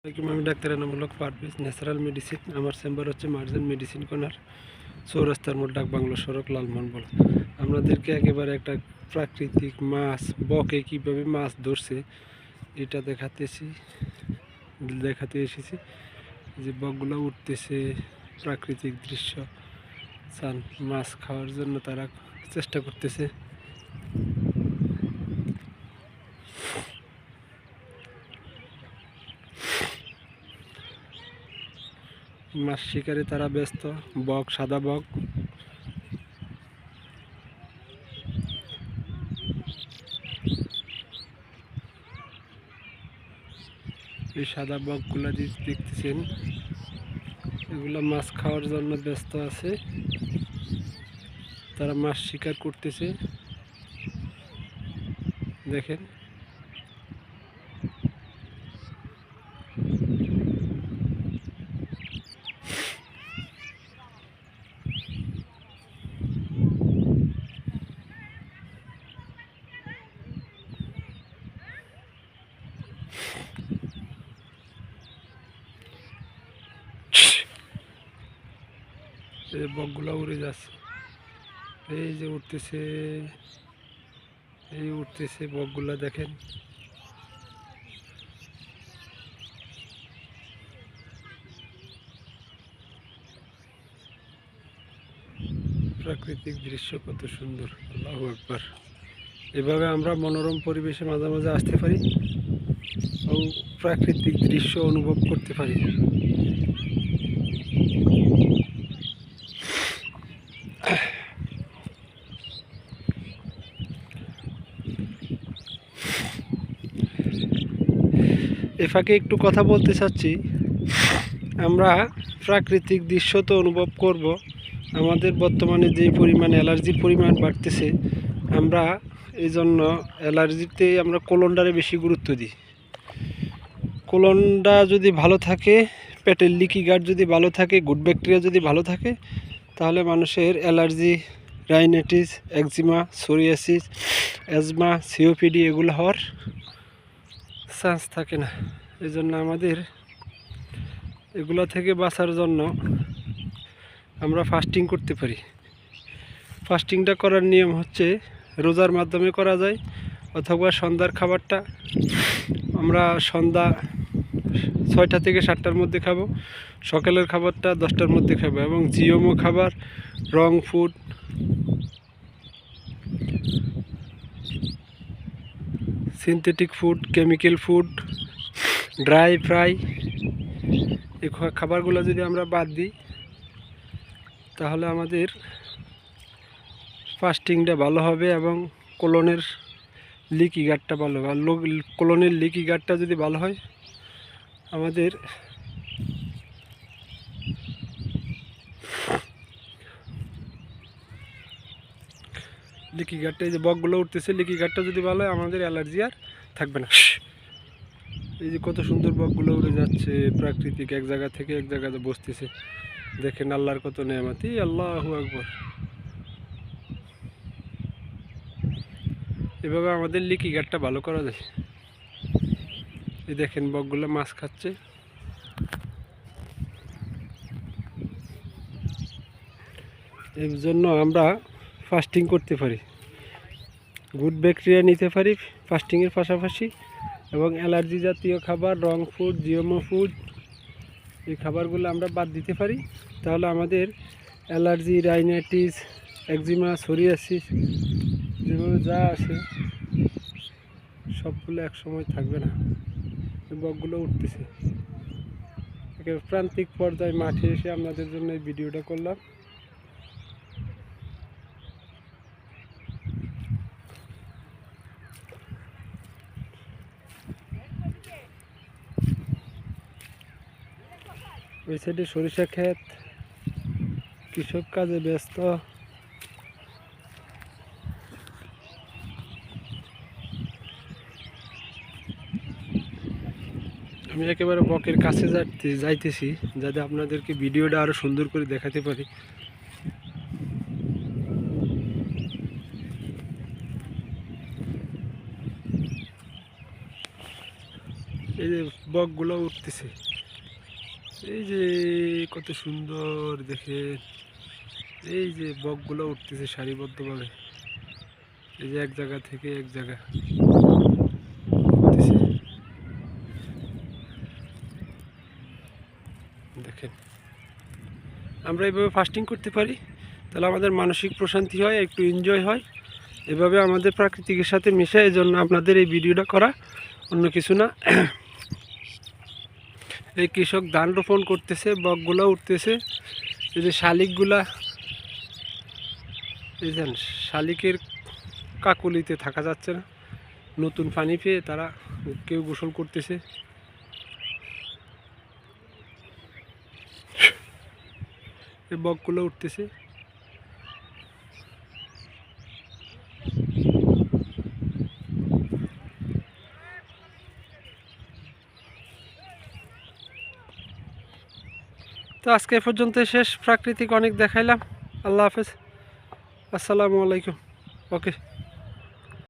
আমি doctor এনামূলক Parvez natural medicine. আমার chamber হচ্ছে মার্জেন মেডিসিন কর্নার, চৌরাস্তার মোড়, ডাক বাংলো সড়ক, লালমোহন। আপনাদেরকে একেবারে একটা প্রাকৃতিক মাছ, বকে কীভাবে মাছ ধরছে এটা দেখাতে এসেছি। যে বকগুলো উঠতেছে, প্রাকৃতিক দৃশ্য, চান মাছ খাওয়ার জন্য তারা চেষ্টা করতেছে। মাছ শিকারে তারা ব্যস্ত। বক, সাদা বক। এই সাদা বকগুলা দেখতেছেন, এগুলো মাছ খাওয়ার জন্য ব্যস্ত আছে। তারা মাছ শিকার করতেছে, দেখেন। এই বকগুলা উড়ে যাচ্ছে, এই যে উঠতেছে, বকগুলা দেখেন। প্রাকৃতিক দৃশ্য কত সুন্দর, আল্লাহু আকবার। এভাবে আমরা মনোরম পরিবেশে মাঝে মাঝে আসতে পারি ও প্রাকৃতিক দৃশ্য অনুভব করতে পারি। এ ফাঁকে একটু কথা বলতে চাচ্ছি, আমরা প্রাকৃতিক দৃশ্য তো অনুভব করব, আমাদের বর্তমানে যে পরিমাণ অ্যালার্জির পরিমাণ বাড়তেছে, আমরা এই জন্য অ্যালার্জিতে আমরা কোলনডারে বেশি গুরুত্ব দিই। কোলনটা যদি ভালো থাকে, পেটের লিকি গার্ড যদি ভালো থাকে, গুড ব্যাকটেরিয়া যদি ভালো থাকে, তাহলে মানুষের allergy, rhinitis, eczema, psoriasis, asthma, COPD এগুলো হওয়ার চান্স থাকে না। এই জন্য আমাদের এগুলো থেকে বাঁচার জন্য আমরা ফাস্টিং করতে পারি। ফাস্টিংটা করার নিয়ম হচ্ছে, রোজার মাধ্যমে করা যায়, অথবা সন্ধ্যার খাবারটা আমরা সন্ধ্যা 6টা থেকে 7টার মধ্যে খাবো, সকালের খাবারটা 10টার মধ্যে খাবো, এবং জিএমও খাবার, রং food, synthetic food, chemical food, dry fry, এই খাবারগুলো যদি আমরা বাদ দিই, তাহলে আমাদের ফাস্টিংটা ভালো হবে এবং কোলনের লিকি গার্ডটা ভালো হবে। আর কোলনের লিকি গার্ডটা যদি ভালো হয়, আমাদের লিকি গার্ডটা, এই যে বকগুলো উঠতেছে, লিকি গার্ডটা যদি ভালো হয়, আমাদের অ্যালার্জি আর থাকবে না। এই যে কত সুন্দর বকগুলো উড়ে যাচ্ছে, প্রাকৃতিক এক জায়গা থেকে এক জায়গাতে বসতেছে, দেখেন আল্লাহর কত নেয়ামত, আল্লাহু আকবার। এভাবে আমাদের লিকি গার্ডটা ভালো করা যায়। এই দেখেন বকগুলো মাছ খাচ্ছে। এর জন্য আমরা ফাস্টিং করতে পারি, গুড ব্যাকটেরিয়া নিতে পারি ফাস্টিংয়ের পাশাপাশি, এবং অ্যালার্জি জাতীয় খাবার, রং ফুড, জিএমও ফুড, এই খাবারগুলো আমরা বাদ দিতে পারি। তাহলে আমাদের অ্যালার্জি, রাইনাইটিস, একজিমা, সোরিয়াসিস যেভাবে যা আছে সবগুলো এক সময় থাকবে না। বকগুলো উঠতেছে, একেবারে প্রান্তিক পর্যায়ে মাঠে এসে আপনাদের জন্য এই ভিডিওটা করলাম। ওই সাইডে সরিষা ক্ষেত, কৃষক কাজে ব্যস্ত। আমি একেবারে বকের কাছে যাইতেছি, যাতে আপনাদেরকে ভিডিওটা আরো সুন্দর করে দেখাতে পারি। এই যে বকগুলো উঠতেছে। এই যে কত সুন্দর দেখেন, এই যে বকগুলো উঠতেছে সারিবদ্ধভাবে। এই যে এক জায়গা থেকে এক জায়গা উঠতেছে, দেখেন। আমরা এইভাবে ফাস্টিং করতে পারি, তাহলে আমাদের মানসিক প্রশান্তি হয়, একটু এনজয় হয়। এভাবে আমাদের প্রাকৃতিকের সাথে মিশে, এই জন্য আপনাদের এই ভিডিওটা করা, অন্য কিছু না। এই কৃষক ধান রোপণ করতেছে, বকগুলো উঠতেছে। এই যে শালিকগুলা, এই যে শালিকের কাকুলিতে থাকা যাচ্ছে না, নতুন পানি পেয়ে তারা কেউ গোসল করতেছে। এই বকগুলো উঠতেছে। তো আজকে এ পর্যন্ত শেষ, প্রাকৃতিক অনেক দেখাইলাম। আল্লাহ হাফেজ, আসসালামু আলাইকুম। ওকে।